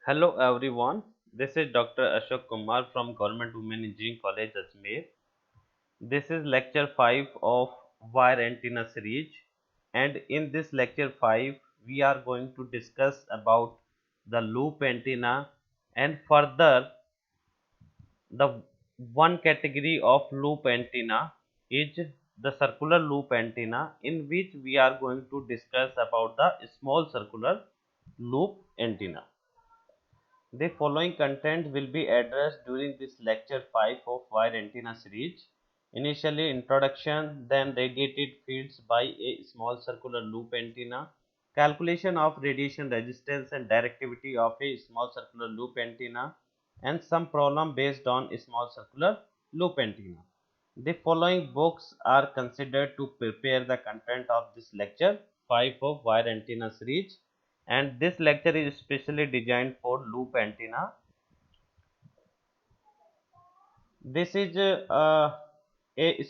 Hello everyone, this is Dr. Ashok Kumar from Government Women Engineering College Ajmer. This is lecture 5 of wire antenna series, and in this lecture 5 we are going to discuss about the loop antenna, and further the one category of loop antenna is the circular loop antenna, in which we are going to discuss about the small circular loop antenna. The following content will be addressed during this lecture 5 of wire antenna series. Initially introduction, then radiated fields by a small circular loop antenna, calculation of radiation resistance and directivity of a small circular loop antenna, and some problem based on a small circular loop antenna. The following books are considered to prepare the content of this lecture 5 of wire antenna series, and this lecture is specially designed for loop antenna. This is a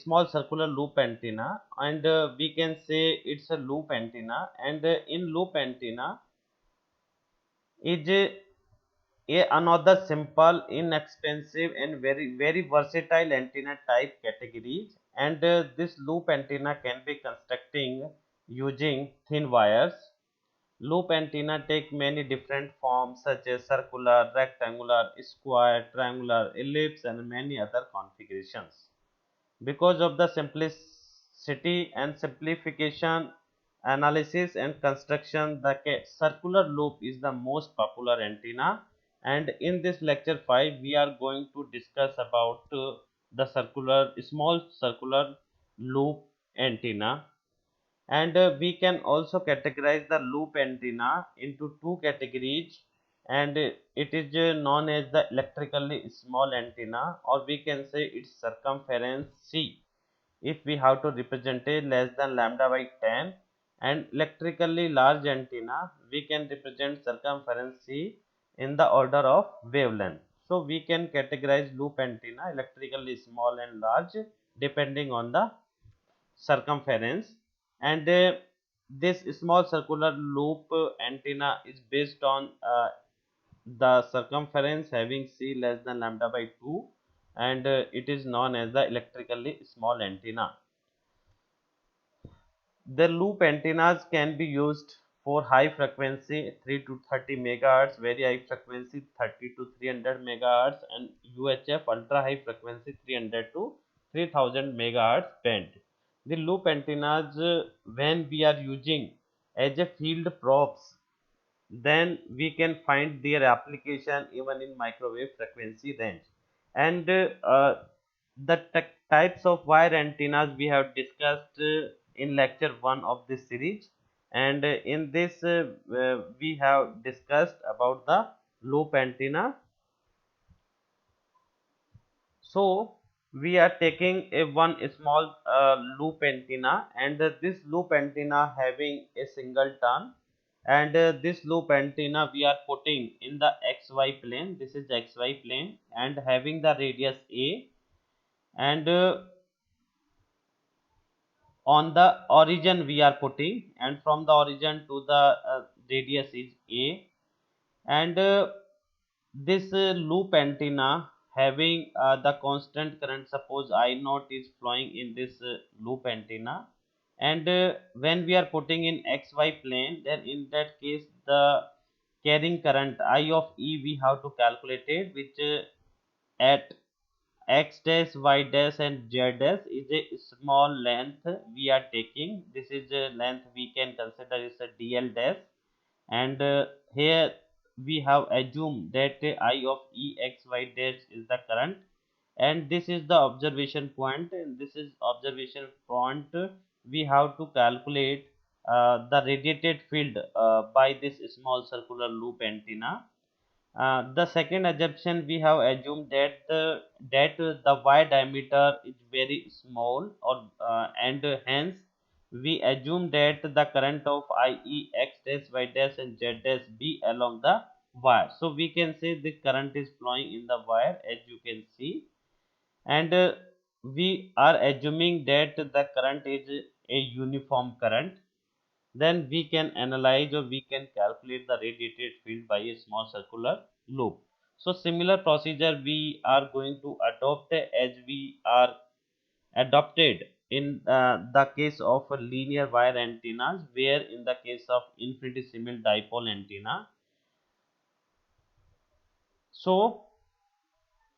small circular loop antenna, and we can say it's a loop antenna, and in loop antenna is another simple, inexpensive and very versatile antenna type categories, and this loop antenna can be constructing using thin wires. Loop antenna take many different forms such as circular, rectangular, square, triangular, ellipse and many other configurations. Because of the simplicity and simplification, analysis and construction, the circular loop is the most popular antenna, and in this lecture 5 we are going to discuss about the small circular loop antenna. And we can also categorize the loop antenna into two categories, and it is known as the electrically small antenna, or we can say its circumference c if we have to represent it less than lambda by 10, and electrically large antenna we can represent circumference c in the order of wavelength. So we can categorize loop antenna electrically small and large depending on the circumference, and this small circular loop antenna is based on the circumference having c less than lambda by 2, and it is known as the electrically small antenna. The loop antennas can be used for high frequency 3 to 30 megahertz, very high frequency 30 to 300 megahertz, and UHF ultra high frequency 300 to 3000 megahertz band. The loop antennas, when we are using as a field props, then we can find their application even in microwave frequency range. And the types of wire antennas we have discussed in lecture 1 of this series, and in this we have discussed about the loop antenna. So we are taking a one small loop antenna, and this loop antenna having a single turn, and this loop antenna we are putting in the xy plane. This is xy plane and having the radius a, and on the origin we are putting, and from the origin to the radius is a, and this loop antenna having the constant current, suppose I naught is flowing in this loop antenna, and when we are putting in xy plane, then in that case the carrying current I of e we have to calculate it, which at x dash, y dash and z dash is a small length we are taking. This is a length we can consider is a dl dash, and here we have assumed that I of e x y dash is the current, and this is the observation point, and this is observation point. We have to calculate the radiated field by this small circular loop antenna. The second assumption, we have assumed that the wire diameter is very small, or and hence we assume that the current of IE x dash, y dash and z dash be along the wire. So we can say the current is flowing in the wire, as you can see, and we are assuming that the current is a uniform current. then we can analyze or we can calculate the radiated field by a small circular loop. So similar procedure we are going to adopt as we are adopted in the case of linear wire antennas, where in the case of infinitesimal dipole antenna. So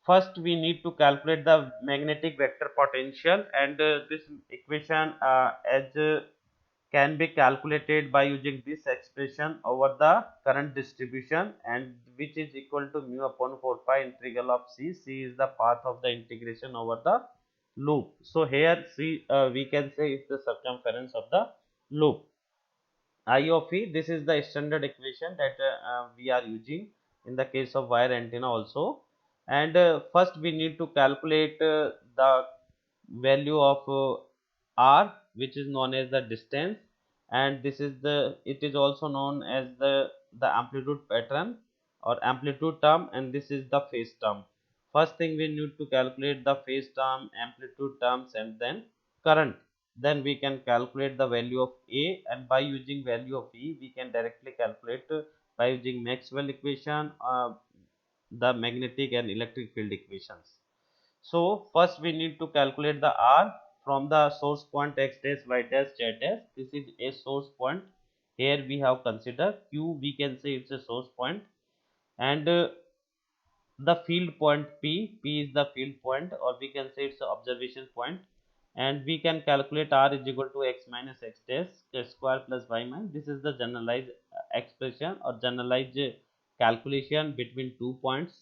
first we need to calculate the magnetic vector potential, and this equation as can be calculated by using this expression over the current distribution, and which is equal to mu upon 4 pi integral of c. C is the path of the integration over the loop. So here c, we can say is the circumference of the loop. I of E, this is the standard equation that we are using in the case of wire antenna also. And first we need to calculate the value of R, which is known as the distance, and this is the, it is also known as the amplitude pattern or amplitude term, and this is the phase term. First thing we need to calculate the phase term, amplitude terms, and then current. Then we can calculate the value of A, and by using value of E we can directly calculate by using Maxwell equation the magnetic and electric field equations. So first we need to calculate the R from the source point x dash y dash z dash. This is a source point. Here we have considered Q, we can say it's a source point, and the field point P is the field point, or we can say it's the observation point, and we can calculate R is equal to x minus x dash square plus y minus. This is the generalized expression or generalized calculation between 2 points.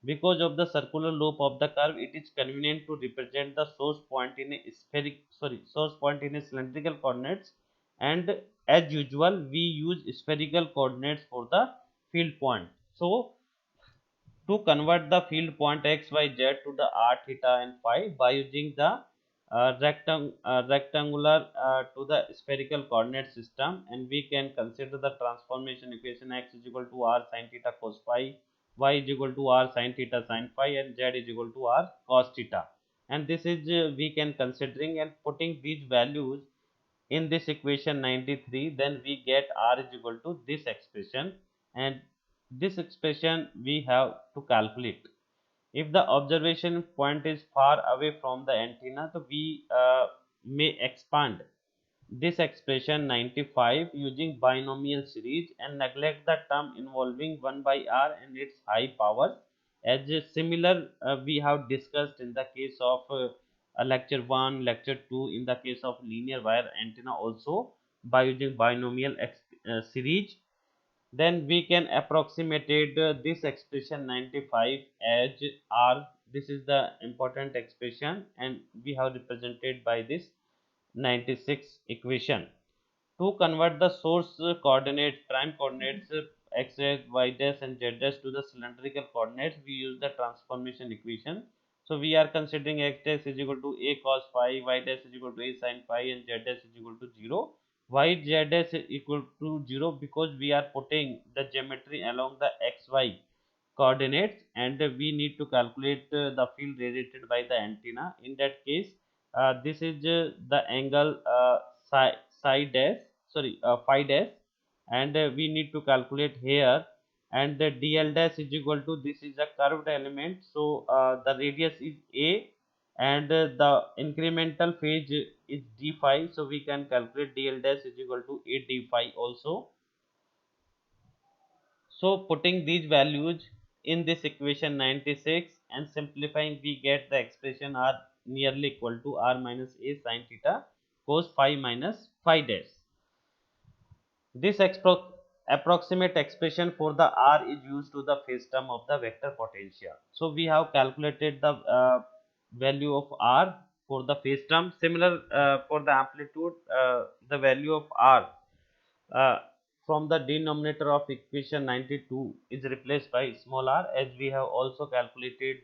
Because of the circular loop of the curve, it is convenient to represent the source point in a source point in a cylindrical coordinates, and as usual we use spherical coordinates for the field point. So to convert the field point x, y, z to the r, theta and phi by using the rectangular to the spherical coordinate system, and we can consider the transformation equation x is equal to r sin theta cos phi, y is equal to r sin theta sin phi, and z is equal to r cos theta. And this is we can considering and putting these values in this equation 93, then we get r is equal to this expression, and this expression we have to calculate. If the observation point is far away from the antenna, so we may expand this expression 95 using binomial series and neglect the term involving 1 by r and its high powers, as similar we have discussed in the case of lecture 1, lecture 2, in the case of linear wire antenna also by using binomial series. Then we can approximate this expression 95 as r. This is the important expression, and we have represented by this 96 equation. To convert the source coordinates, prime coordinates x dash, y dash and z dash to the cylindrical coordinates, we use the transformation equation. So we are considering x dash is equal to a cos phi, y dash is equal to a sin phi, and z dash is equal to 0. Why z dash is equal to 0? Because we are putting the geometry along the xy coordinates, and we need to calculate the field radiated by the antenna. In that case, this is the angle psi dash, phi dash, and we need to calculate here, and the dl dash is equal to, this is a curved element, so the radius is a, and the incremental phase is d phi, so we can calculate dl dash is equal to a d phi also. So putting these values in this equation 96 and simplifying, we get the expression r nearly equal to r minus a sin theta cos phi minus phi dash. This approximate expression for the r is used to the phase term of the vector potential. So we have calculated the value of r for the phase term. Similar for the amplitude, the value of r uh, from the denominator of equation 92 is replaced by small r, as we have also calculated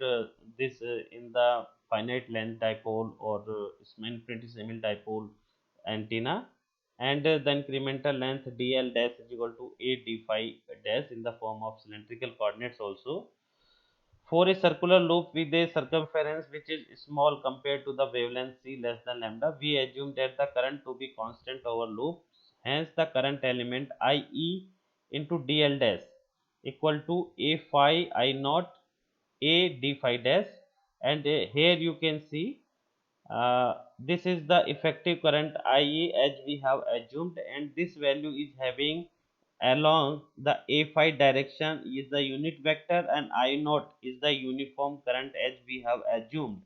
this in the finite length dipole or infinitesimal dipole antenna, and the incremental length dl dash is equal to a d phi dash in the form of cylindrical coordinates also. For a circular loop with a circumference which is small compared to the wavelength c less than lambda, we assume that the current to be constant over loop Hence the current element IE into DL dash equal to A phi I naught A D phi dash, and here you can see this is the effective current IE as we have assumed, and this value is having along the A phi direction is the unit vector, and I naught is the uniform current as we have assumed.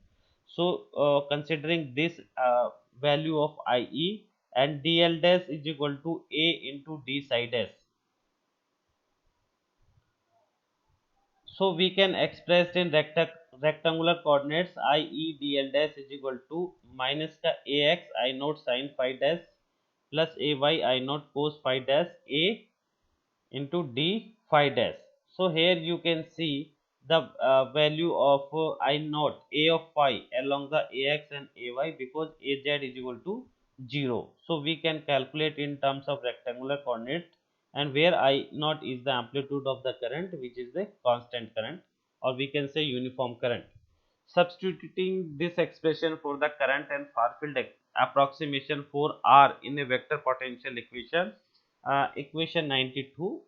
So considering this value of IE, and DL dash is equal to A into D psi dash. So we can express in rectangular coordinates i.e. dl dash is equal to minus का ax I naught sin phi dash plus ay I naught cos phi dash a into d phi dash. So here you can see the value of I naught a of phi along the ax and ay, because az is equal to 0. So we can calculate in terms of rectangular coordinate, and where I naught is the amplitude of the current, which is the constant current, or we can say uniform current. Substituting this expression for the current and far field approximation for R in a vector potential equation, equation 92,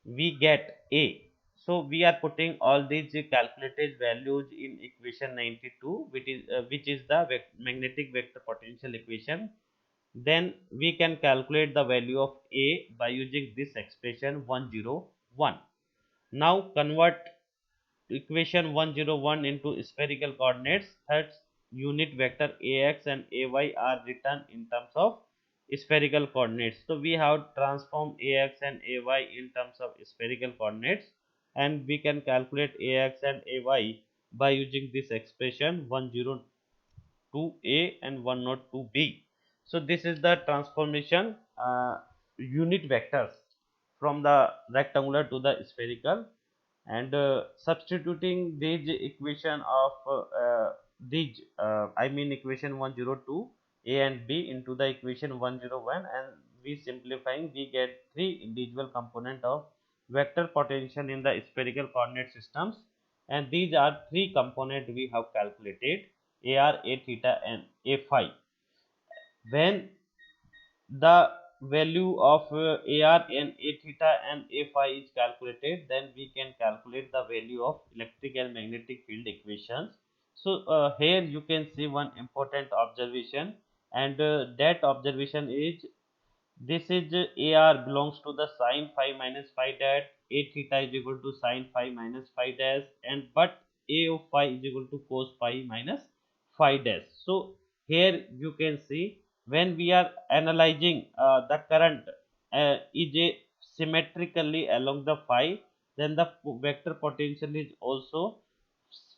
we get A. So we are putting all these calculated values in equation 92, which is the magnetic vector potential equation. Then we can calculate the value of A by using this expression 101. Now convert equation 101 into spherical coordinates. Thus unit vector ax and ay are written in terms of spherical coordinates. So we have transformed ax and ay in terms of spherical coordinates, and we can calculate ax and ay by using this expression 102a and 102b. So this is the transformation unit vectors from the rectangular to the spherical, and substituting these equation of these I mean equation 102 a and b into the equation 101, and we simplifying, we get three individual component of vector potential in the spherical coordinate systems, and these are three component we have calculated: ar, a theta and a phi. When the value of AR and A theta and A phi is calculated, then we can calculate the value of electric and magnetic field equations. So here you can see one important observation, and that observation is this is AR belongs to the sin phi minus phi dash, A theta is equal to sin phi minus phi dash, and but A of phi is equal to cos phi minus phi dash. So here you can see when we are analyzing the current is a symmetrically along the phi, then the vector potential is also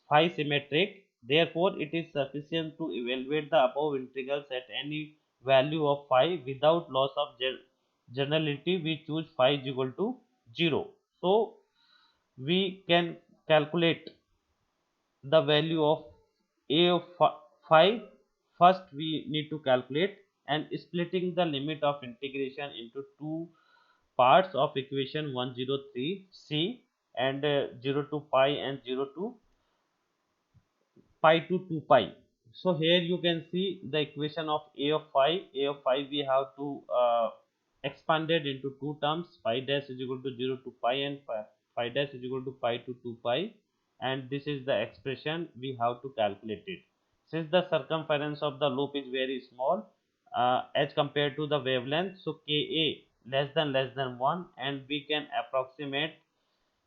phi symmetric. Therefore, it is sufficient to evaluate the above integrals at any value of phi without loss of generality. We choose phi is equal to 0. So we can calculate the value of a of phi. First we need to calculate, and splitting the limit of integration into two parts of equation 103 c, and 0 to pi and 0 to pi to 2 pi. So here you can see the equation of a of phi. A of phi we have to expanded into two terms: phi dash is equal to 0 to pi, and phi dash is equal to pi to 2 pi, and this is the expression we have to calculate it. Since the circumference of the loop is very small as compared to the wavelength, so Ka less than 1, and we can approximate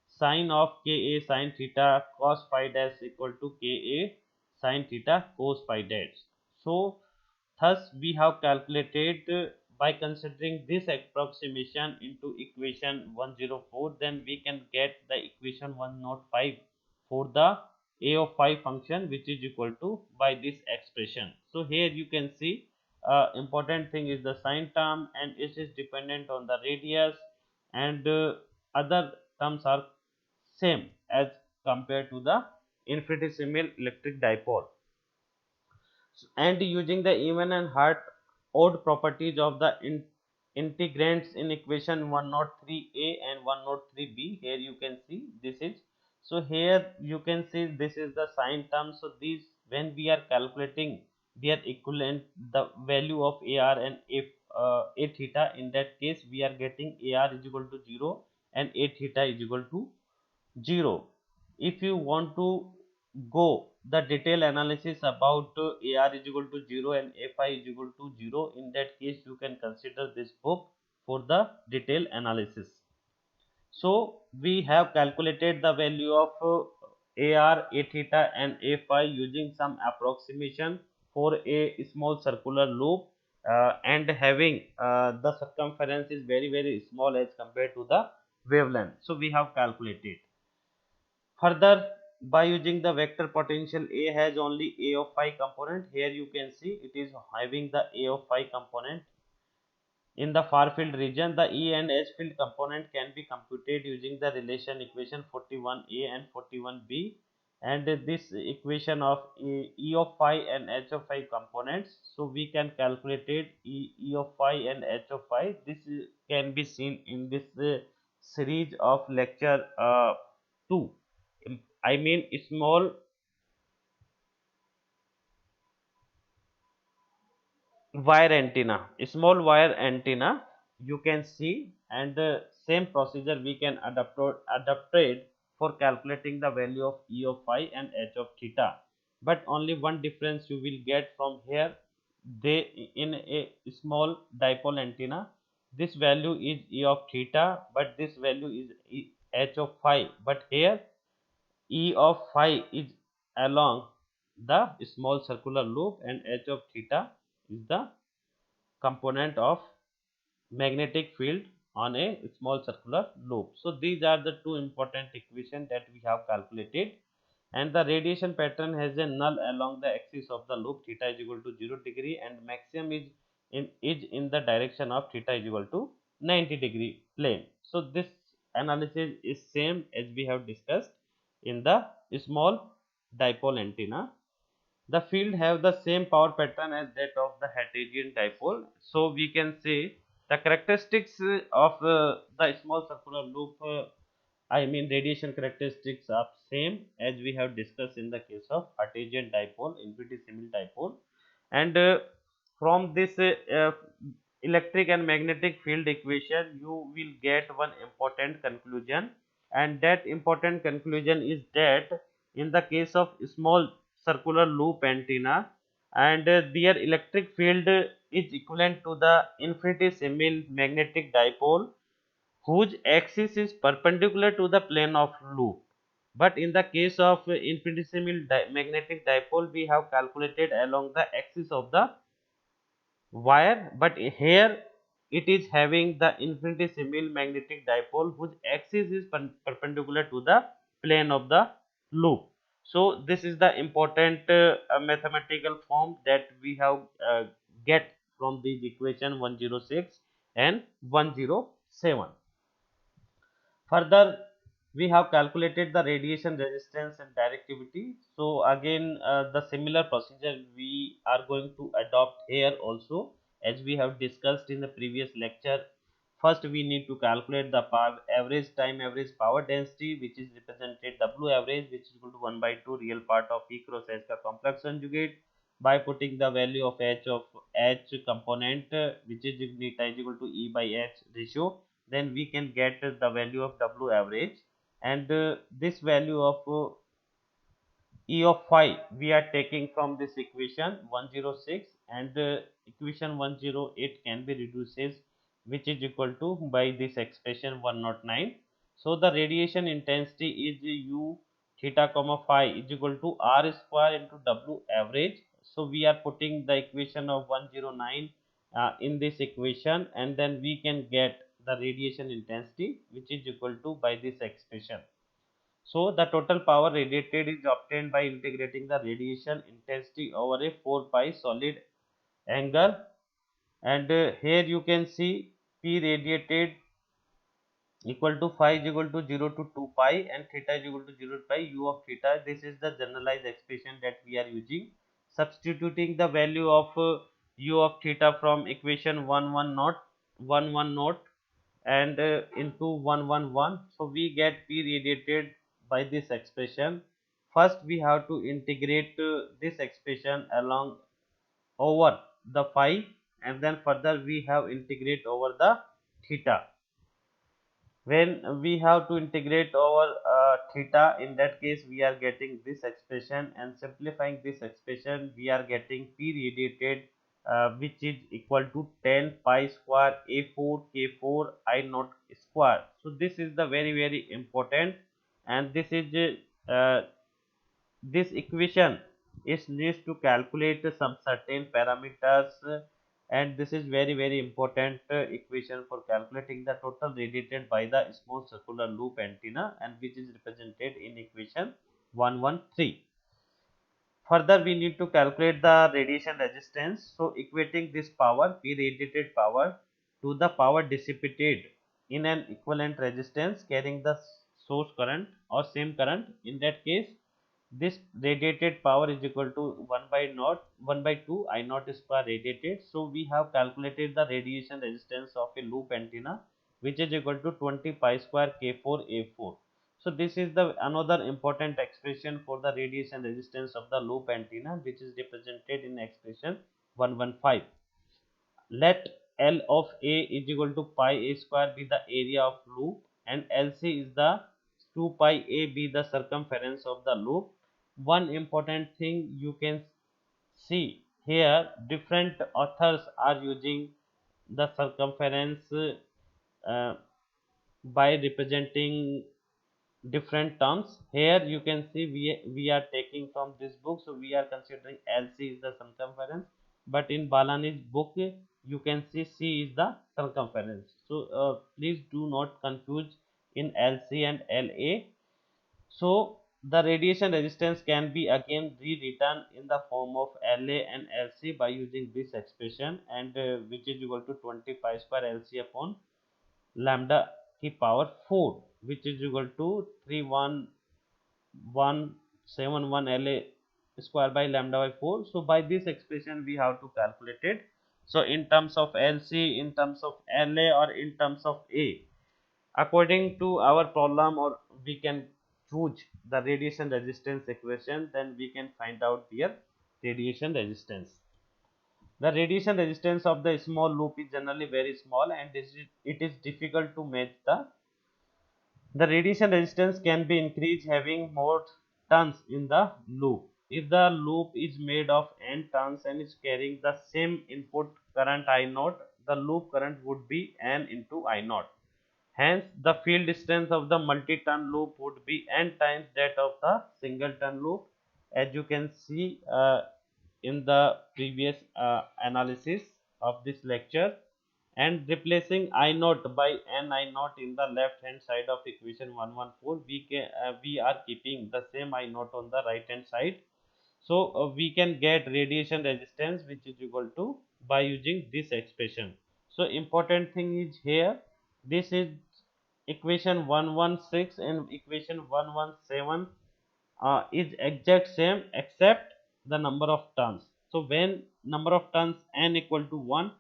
sine of Ka sin theta cos phi dash equal to Ka sin theta cos phi dash. So thus we have calculated by considering this approximation into equation 104, then we can get the equation 105 for the a of phi function, which is equal to by this expression. So here you can see important thing is the sine term, and it is dependent on the radius, and other terms are same as compared to the infinitesimal electric dipole. And using the even and odd properties of the integrands in equation 103a and 103b, here you can see this is, so here you can see this is the sine term. So these when we are calculating their equivalent, the value of ar and a theta. In that case, we are getting AR is equal to 0 and a theta is equal to 0. If you want to go the detail analysis about AR is equal to 0 and Fi is equal to 0, in that case you can consider this book for the detail analysis. So we have calculated the value of AR, A theta and A phi using some approximation for a small circular loop, and having the circumference is very small as compared to the wavelength. So we have calculated. Further, by using the vector potential, A has only A of phi component. Here you can see it is having the A of phi component. In the far field region, the E and H field component can be computed using the relation equation 41a and 41b, and this equation of E of phi and H of phi components. So we can calculate it E of phi and H of phi. This can be seen in this series of lecture 2. I mean small wire antenna, small wire antenna you can see, and the same procedure we can adapt it for calculating the value of E of phi and H of theta. But only one difference you will get from here: they, in a small dipole antenna, this value is E of theta, but this value is H of phi. But here E of phi is along the small circular loop and H of theta is the component of magnetic field on a small circular loop. So these are the two important equations that we have calculated, and the radiation pattern has a null along the axis of the loop. Theta is equal to 0 degree and maximum is in the direction of theta is equal to 90-degree plane. So this analysis is same as we have discussed in the small dipole antenna. The field have the same power pattern as that of the Hertzian dipole. So we can say the characteristics of the small circular loop, I mean radiation characteristics, are same as we have discussed in the case of Hertzian dipole, infinitesimal dipole. And from this electric and magnetic field equation, you will get one important conclusion, and that important conclusion is that in the case of small circular loop antenna, and their electric field is equivalent to the infinitesimal magnetic dipole whose axis is perpendicular to the plane of loop. But in the case of infinitesimal magnetic dipole, we have calculated along the axis of the wire, but here it is having the infinitesimal magnetic dipole whose axis is perpendicular to the plane of the loop. So this is the important mathematical form that we have get from these equation 106 and 107. Further, we have calculated the radiation resistance and directivity. So again, the similar procedure we are going to adopt here also, as we have discussed in the previous lecture. First, we need to calculate the average time average power density, which is represented W average, which is equal to 1 by 2 real part of E cross H का complex conjugate, by putting the value of H component, which is theta is equal to E by H ratio. Then we can get the value of W average, and this value of E of phi we are taking from this equation 106, and equation 108 can be reduces, which is equal to by this expression 109. So the radiation intensity is U theta comma phi is equal to R square into W average. So we are putting the equation of 109 in this equation, and then we can get the radiation intensity, which is equal to by this expression. So the total power radiated is obtained by integrating the radiation intensity over a 4 pi solid angle, and here you can see P radiated equal to phi is equal to 0 to 2 pi and theta is equal to 0 to pi U of theta. This is the generalized expression that we are using. Substituting the value of U of theta from equation 1 1 naught and into 1 1 1, so we get P radiated by this expression. First we have to integrate this expression along over the phi, and then further we have integrate over the theta. When we have to integrate over theta, in that case we are getting this expression, and simplifying this expression we are getting P radiated which is equal to 10 pi square A4 K4 I naught square. So this is the very important, and this is this equation is used to calculate some certain parameters, and this is very important equation for calculating the total radiated by the small circular loop antenna, and which is represented in equation 113. Further, we need to calculate the radiation resistance. So, equating this power, P radiated power, to the power dissipated in an equivalent resistance carrying the source current or same current. In that case, this radiated power is equal to 1 by 2 I naught square radiated. So, we have calculated the radiation resistance of a loop antenna, which is equal to 20 pi square K4 A4. So this is the another important expression for the radiation resistance of the loop antenna, which is represented in expression 115. Let L of A is equal to pi A square be the area of loop, and LC is the 2 pi A be the circumference of the loop. One important thing you can see here, different authors are using the circumference uh, by representing different terms. Here you can see we are taking from this book, so we are considering LC is the circumference, but in Balani's book you can see C is the circumference. So please do not confuse in LC and LA. So the radiation resistance can be again rewritten in the form of LA and LC by using this expression, and which is equal to 20 pi square LC upon lambda की power 4, which is equal to 31171 LA square by lambda by 4. So by this expression we have to calculate it. So in terms of LC, in terms of LA, or in terms of A, according to our problem, or we can choose the radiation resistance equation, then we can find out their radiation resistance. The radiation resistance of the small loop is generally very small, and it is difficult to match the radiation resistance can be increased having more turns in the loop. If the loop is made of n turns and is carrying the same input current I naught, the loop current would be n into I naught. Hence, the field strength of the multi-turn loop would be n times that of the single-turn loop, as you can see in the previous analysis of this lecture. And replacing I naught by n I naught in the left hand side of equation 114, we are keeping the same I naught on the right hand side. So we can get radiation resistance, which is equal to by using this expression. So important thing is here, this is equation 116 and equation 117 is exact same except the number of turns. So when number of turns n equal to 1,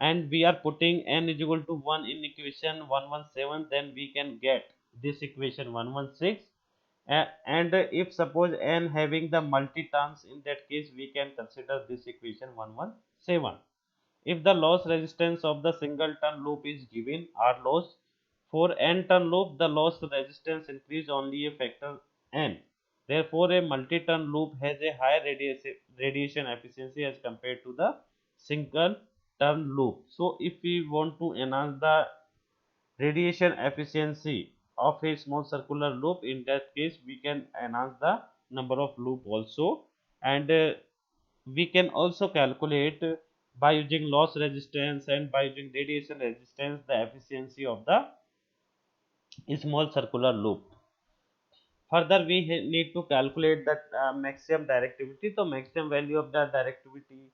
and we are putting n is equal to 1 in equation 117, then we can get this equation 116. And if suppose n having the multi terms, in that case we can consider this equation 117. If the loss resistance of the single turn loop is given R loss, for n turn loop the loss resistance increase only a factor n. Therefore, a multi-turn loop has a higher radiation efficiency as compared to the single turn loop. So, if we want to enhance the radiation efficiency of a small circular loop, in that case we can enhance the number of loop also, and we can also calculate by using loss resistance and by using radiation resistance the efficiency of the small circular loop. Further, we need to calculate that maximum directivity. So maximum value of the directivity,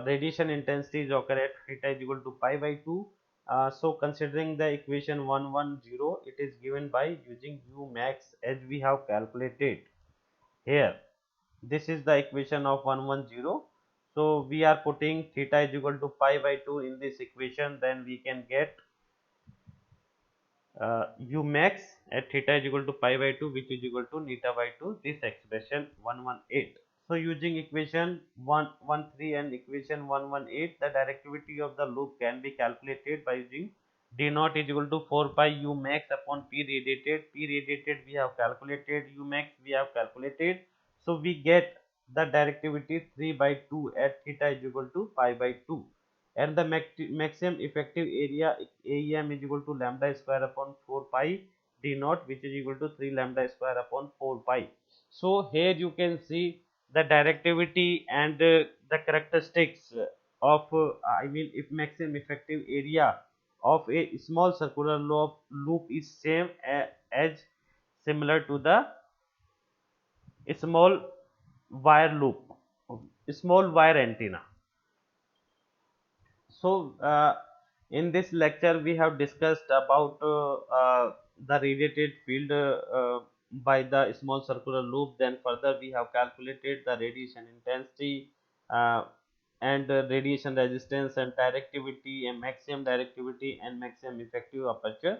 radiation intensity is occur at theta is equal to pi by 2. So considering the equation 110, it is given by using u max as we have calculated here. This is the equation of 110. So we are putting theta is equal to pi by 2 in this equation, then we can get u max at theta is equal to pi by 2, which is equal to neta by 2, this expression 118. So using equation 113 and equation 118, the directivity of the loop can be calculated by using d naught is equal to 4 pi u max upon p radiated. P radiated we have calculated, u max we have calculated. So we get the directivity 3 by 2 at theta is equal to pi by 2, and the maximum effective area AEM is equal to lambda square upon 4 pi d naught, which is equal to 3 lambda square upon 4 pi. So here you can see the directivity and the characteristics of I mean, if maximum effective area of a small circular loop is same as similar to the small wire loop, small wire antenna. So in this lecture we have discussed about the radiated field by the small circular loop. Then further we have calculated the radiation intensity uh, and radiation resistance and directivity and maximum directivity and maximum effective aperture.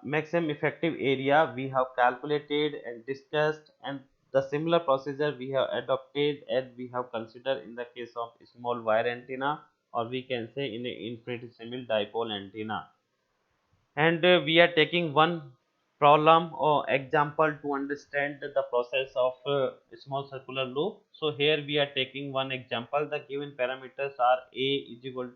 Maximum effective area we have calculated and discussed, and the similar procedure we have adopted and we have considered in the case of small wire antenna, or we can say in a infinitesimal dipole antenna. And we are taking one problem or example to understand the process of small circular loop. So here we are taking one example. The given parameters are a is equal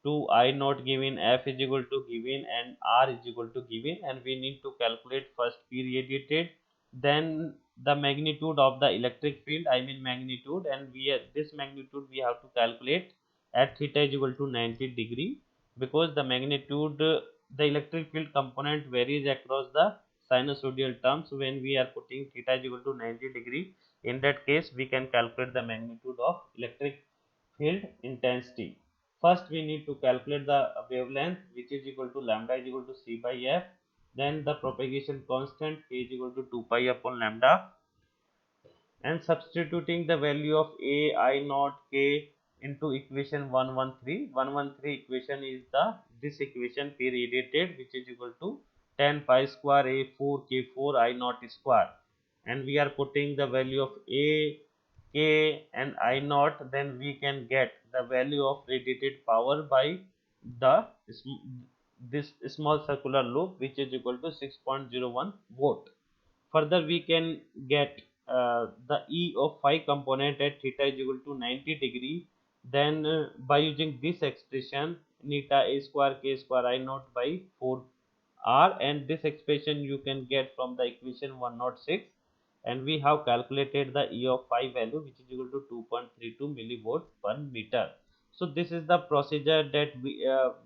to I naught given, f is equal to given, and r is equal to given, and we need to calculate first p radiated, then the magnitude of the electric field, I mean magnitude, and this magnitude we have to calculate at theta is equal to 90 degree, because the magnitude the electric field component varies across the sinusoidal terms. When we are putting theta is equal to 90 degree, in that case we can calculate the magnitude of electric field intensity. First we need to calculate the wavelength, which is equal to lambda is equal to c by f, then the propagation constant k is equal to 2 pi upon lambda, and substituting the value of a I naught k into equation 113 equation is the this equation p radiated, which is equal to 10 pi square a 4 k4 I naught square, and we are putting the value of a k and I naught, then we can get the value of radiated power by the this small circular loop, which is equal to 6.01 volt. Further, we can get the E of phi component at theta is equal to 90 degree. Then by using this expression, neta a square k square I naught by 4 r, and this expression you can get from the equation 106, and we have calculated the E of phi value, which is equal to 2.32 millivolt per meter. So this is the procedure that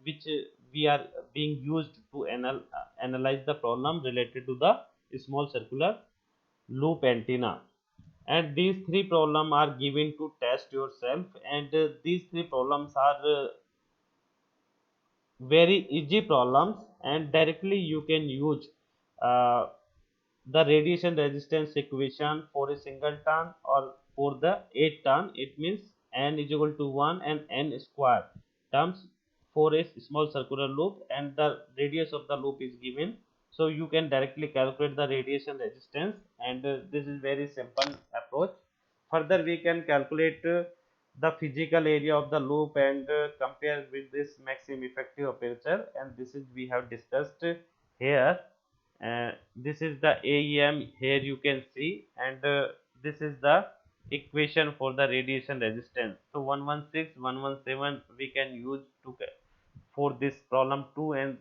which we are being used to analyze the problem related to the small circular loop antenna. And these three problems are given to test yourself, and these three problems are very easy problems, and directly you can use uh, the radiation resistance equation for a single turn or for the 8 turn. It means n is equal to 1 and n square terms for a small circular loop, and the radius of the loop is given, so you can directly calculate the radiation resistance, and this is very simple approach. Further we can calculate the physical area of the loop and compare with this maximum effective aperture, and this is we have discussed here. This is the AEM here you can see, and this is the equation for the radiation resistance. So 116 117 we can use to for this problem 2, and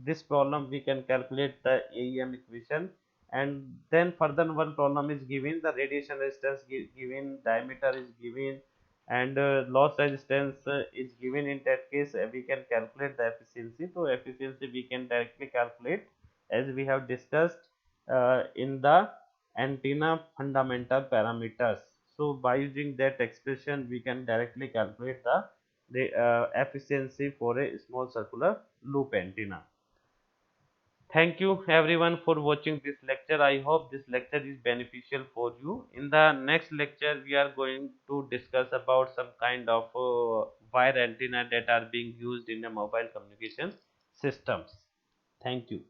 this problem we can calculate the AEM equation, and then further one problem is given, the radiation resistance given, diameter is given, and loss resistance is given. In that case we can calculate the efficiency. So efficiency we can directly calculate as we have discussed in the antenna fundamental parameters. So by using that expression we can directly calculate the efficiency for a small circular loop antenna. Thank you everyone for watching this lecture. I hope this lecture is beneficial for you. In the next lecture we are going to discuss about some kind of wire antenna that are being used in the mobile communication systems. Thank you.